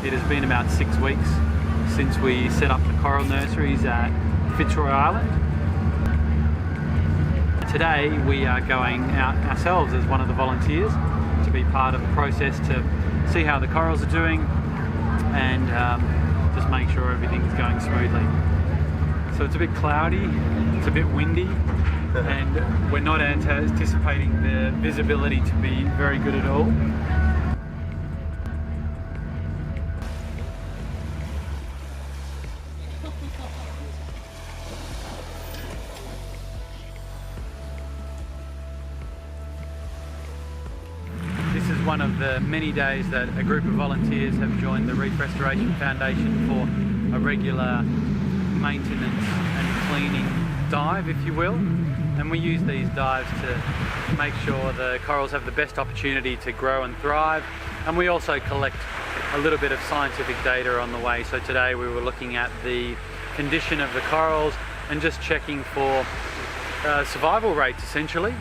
It has been about 6 weeks since we set up the coral nurseries at Fitzroy Island. Today we are going out ourselves as one of the volunteers to be part of the process to see how the corals are doing and just make sure everything's going smoothly. So it's a bit cloudy, it's a bit windy, and we're not anticipating the visibility to be very good at all. This is one of the many days that a group of volunteers have joined the Reef Restoration Foundation for a regular maintenance and cleaning dive, if you will. And we use these dives to make sure the corals have the best opportunity to grow and thrive. And we also collect a little bit of scientific data on the way. So today we were looking at the condition of the corals and just checking for survival rates, essentially.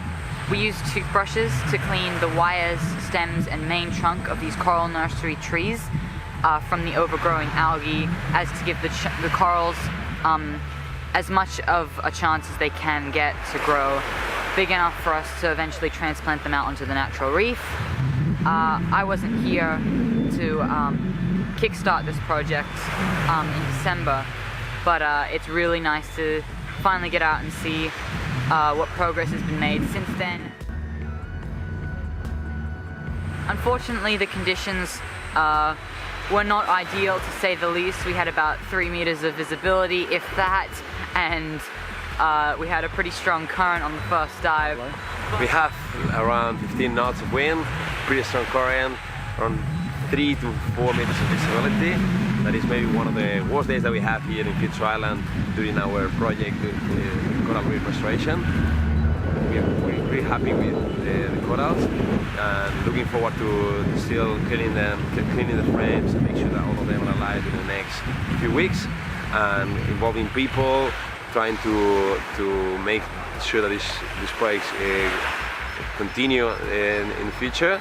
We use toothbrushes to clean the wires, stems and main trunk of these coral nursery trees from the overgrowing algae, as to give the corals as much of a chance as they can get to grow big enough for us to eventually transplant them out onto the natural reef. I wasn't here to kickstart this project in December, but it's really nice to finally get out and see what progress has been made since then. Unfortunately, the conditions were not ideal, to say the least. We had about 3 meters of visibility, if that, and we had a pretty strong current on the first dive. We have around 15 knots of wind, pretty strong current, around 3 to 4 meters of visibility. That is maybe one of the worst days that we have here in Fitzroy Island during our project with coral reef restoration. We're pretty happy with the corals and looking forward to still cleaning the frames and make sure that all of them are alive in the next few weeks, and involving people, trying to make sure that these projects continue in the future.